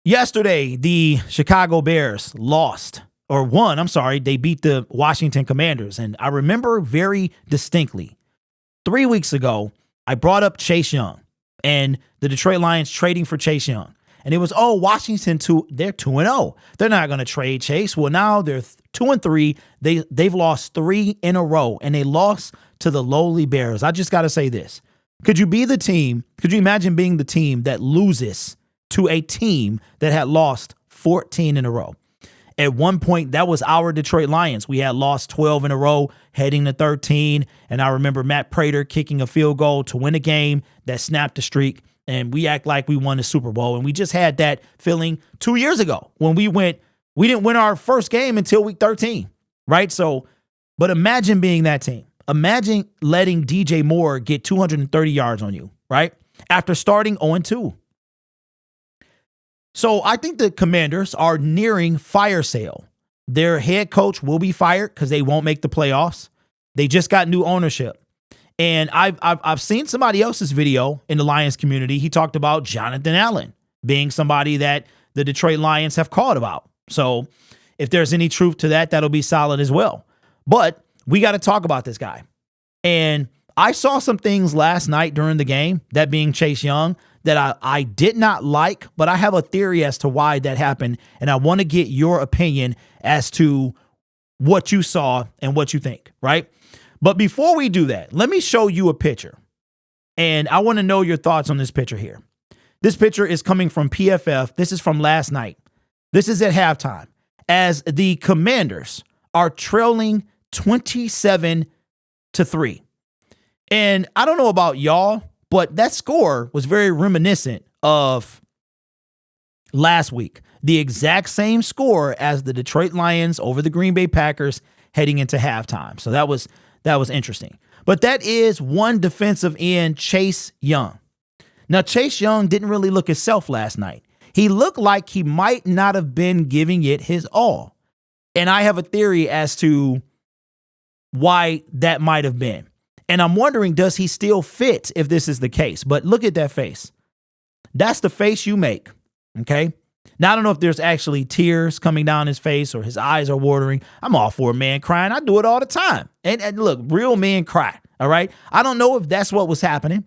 Yesterday, the Chicago Bears lost or won. I'm sorry. They beat the Washington Commanders. And I remember very distinctly 3 weeks ago, I brought up Chase Young and the Detroit Lions trading for Chase Young. And it was, Washington they're 2-0. They're not going to trade Chase. Well, now they're 2-3. They've lost 3 in a row, and they lost to the lowly Bears. I just got to say this. Could you imagine being the team that loses to a team that had lost 14 in a row? At one point, that was our Detroit Lions. We had lost 12 in a row, heading to 13. And I remember Matt Prater kicking a field goal to win a game that snapped the streak. And we act like we won the Super Bowl. And we just had that feeling 2 years ago when we didn't win our first game until week 13, right? So, but imagine being that team. Imagine letting DJ Moore get 230 yards on you, right? After starting 0-2. So I think the Commanders are nearing fire sale. Their head coach will be fired because they won't make the playoffs. They just got new ownership. And I've seen somebody else's video in the Lions community. He talked about Jonathan Allen being somebody that the Detroit Lions have called about. So if there's any truth to that, that'll be solid as well. But we got to talk about this guy. And I saw some things last night during the game, that being Chase Young, that I did not like, but I have a theory as to why that happened. And I want to get your opinion as to what you saw and what you think, right? But before we do that, let me show you a picture. And I want to know your thoughts on this picture here. This picture is coming from PFF. This is from last night. This is at halftime as the Commanders are trailing 27-3. And I don't know about y'all, but that score was very reminiscent of last week. The exact same score as the Detroit Lions over the Green Bay Packers heading into halftime. So that was interesting. But that is one defensive end, Chase Young. Now, Chase Young didn't really look himself last night. He looked like he might not have been giving it his all. And I have a theory as to why that might have been. And I'm wondering, does he still fit if this is the case? But look at that face. That's the face you make, okay? Now, I don't know if there's actually tears coming down his face or his eyes are watering. I'm all for a man crying. I do it all the time. And look, real men cry, all right? I don't know if that's what was happening,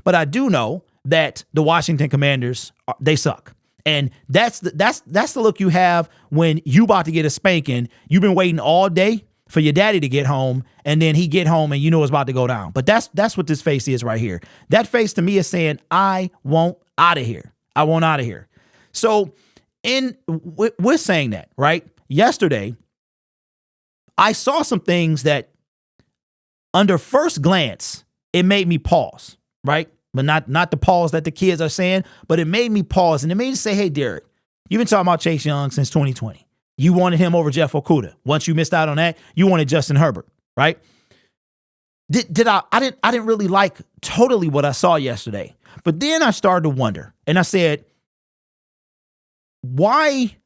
but I do know that the Washington Commanders, they suck. And that's the look you have when you about to get a spanking. You've been waiting all day for your daddy to get home, and then he get home and you know it's about to go down. But that's what this face is right here. That face to me is saying, I want out of here. I want out of here. So we're saying that, right? Yesterday, I saw some things that under first glance, it made me pause, right? But not the pause that the kids are saying, but it made me pause. And it made me say, hey, Derek, you've been talking about Chase Young since 2020. You wanted him over Jeff Okudah. Once you missed out on that, you wanted Justin Herbert, right? I didn't really like totally what I saw yesterday. But then I started to wonder, and I said, why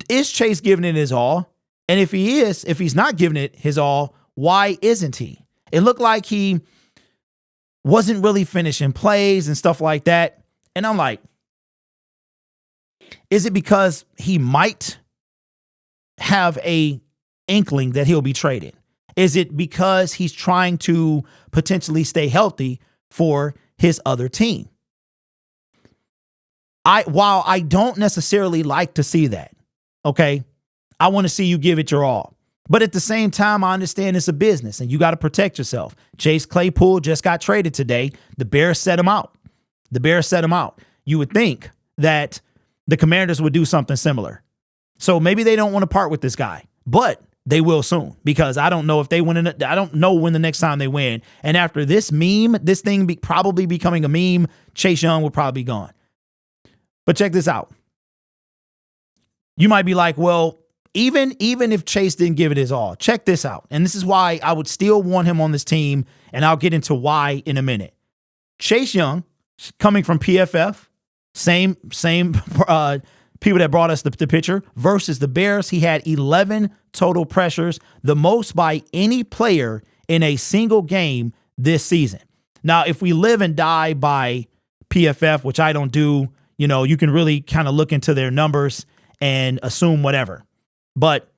is Chase giving it his all? And if he's not giving it his all, why isn't he? It looked like he wasn't really finishing plays and stuff like that. And I'm like, is it because he might have a inkling that he'll be traded? Is it because he's trying to potentially stay healthy for his other team? While I don't necessarily like to see that, okay, I want to see you give it your all. But at the same time, I understand it's a business and you got to protect yourself. Chase Claypool just got traded today. The Bears set him out. You would think that the Commanders would do something similar. So maybe they don't want to part with this guy, but they will soon, because I don't know if they win. I don't know when the next time they win. And after this thing probably becoming a meme, Chase Young will probably be gone. But check this out. You might be like, well, even if Chase didn't give it his all, check this out. And this is why I would still want him on this team. And I'll get into why in a minute. Chase Young, coming from PFF, same people that brought us the picture, versus the Bears. He had 11 total pressures, the most by any player in a single game this season. Now, if we live and die by PFF, which I don't do, You can really kind of look into their numbers and assume whatever. But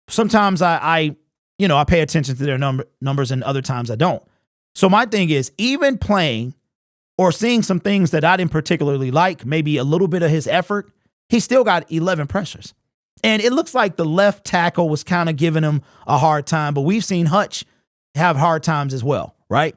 sometimes I pay attention to their numbers and other times I don't. So my thing is, even playing or seeing some things that I didn't particularly like, maybe a little bit of his effort, he still got 11 pressures. And it looks like the left tackle was kind of giving him a hard time, but we've seen Hutch have hard times as well, right?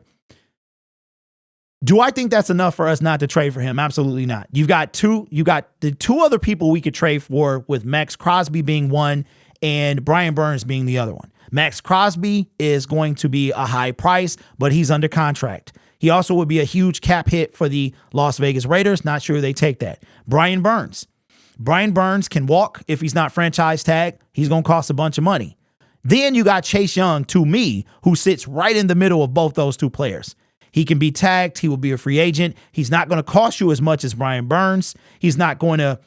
Do I think that's enough for us not to trade for him? Absolutely not. You got the two other people we could trade for, with Max Crosby being one and Brian Burns being the other one. Max Crosby is going to be a high price, but he's under contract. He also would be a huge cap hit for the Las Vegas Raiders. Not sure they take that. Brian Burns can walk if he's not franchise tag. He's going to cost a bunch of money. Then you got Chase Young, to me, who sits right in the middle of both those two players. He can be tagged. He will be a free agent. He's not going to cost you as much as Brian Burns. He's not going to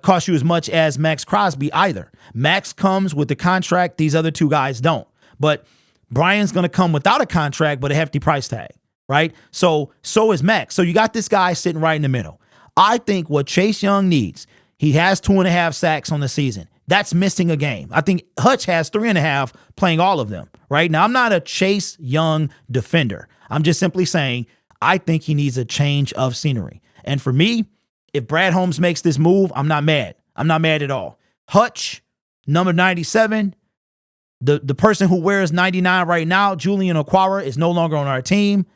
cost you as much as Max Crosby either. Max comes with the contract. These other two guys don't. But Brian's going to come without a contract, but a hefty price tag, right? So is Max. So you got this guy sitting right in the middle. I think what Chase Young needs, he has 2.5 sacks on the season. That's missing a game. I think Hutch has 3.5 playing all of them, right? Now, I'm not a Chase Young defender. I'm just simply saying I think he needs a change of scenery. And for me, if Brad Holmes makes this move, I'm not mad. I'm not mad at all. Hutch, number 97, the person who wears 99 right now, Julian Okwara, is no longer on our team.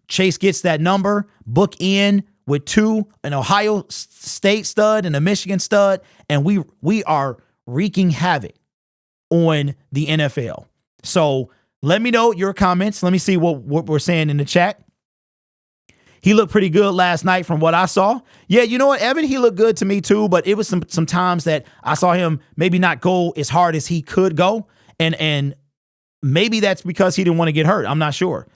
Chase gets that number, book in with 2, an Ohio State stud and a Michigan stud, and we are wreaking havoc on the NFL. So let me know your comments. Let me see what we're saying in the chat. He looked pretty good last night from what I saw. Yeah, you know what, Evan? He looked good to me too, but it was some times that I saw him maybe not go as hard as he could go. And maybe that's because he didn't want to get hurt. I'm not sure.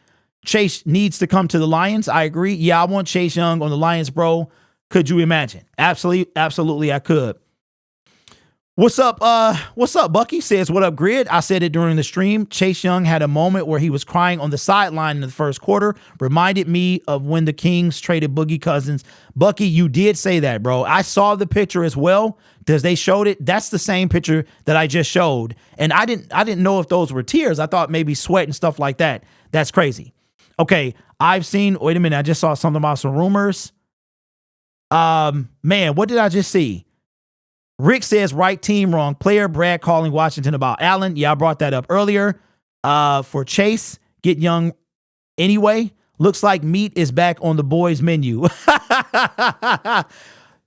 Chase needs to come to the Lions. I agree. Yeah, I want Chase Young on the Lions, bro. Could you imagine? Absolutely, I could. What's up, Bucky? Says, what up, Grid? I said it during the stream. Chase Young had a moment where he was crying on the sideline in the first quarter. Reminded me of when the Kings traded Boogie Cousins. Bucky, you did say that, bro. I saw the picture as well because they showed it. That's the same picture that I just showed. And I didn't know if those were tears. I thought maybe sweat and stuff like that. That's crazy. Okay, wait a minute. I just saw something about some rumors. Man, what did I just see? Rick says, right team, wrong player. Brad calling Washington about Allen. Yeah, I brought that up earlier. For Chase, get Young anyway. Looks like meat is back on the boys' menu.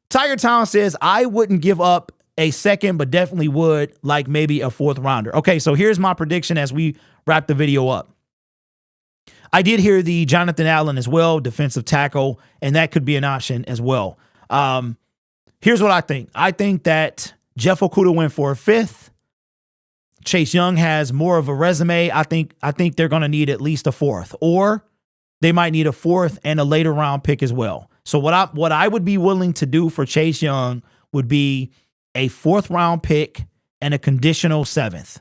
Tiger Town says, I wouldn't give up a second, but definitely would like maybe a 4th rounder. Okay, so here's my prediction as we wrap the video up. I did hear the Jonathan Allen as well, defensive tackle, and that could be an option as well. Here's what I think. I think that Jeff Okudah went for a 5th. Chase Young has more of a resume. I think they're going to need at least a 4th, or they might need a 4th and a later round pick as well. So what I would be willing to do for Chase Young would be a 4th round pick and a conditional 7th.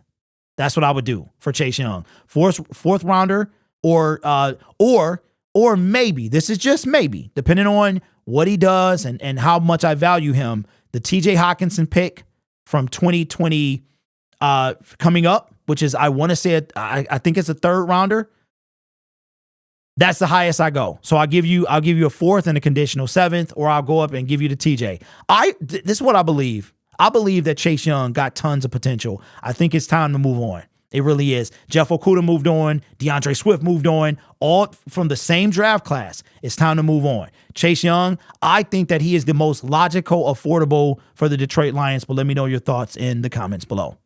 That's what I would do for Chase Young. 4th rounder, or maybe, this is just maybe, depending on what he does and how much I value him, the TJ Hawkinson pick from 2020 coming up, which is, I want to say I think it's a 3rd rounder. That's the highest I go. So I'll give you a 4th and a conditional 7th, or I'll go up and give you the TJ. This is what I believe. I believe that Chase Young got tons of potential. I think it's time to move on. It really is. Jeff Okudah moved on. DeAndre Swift moved on. All from the same draft class. It's time to move on. Chase Young, I think that he is the most logical, affordable for the Detroit Lions. But let me know your thoughts in the comments below.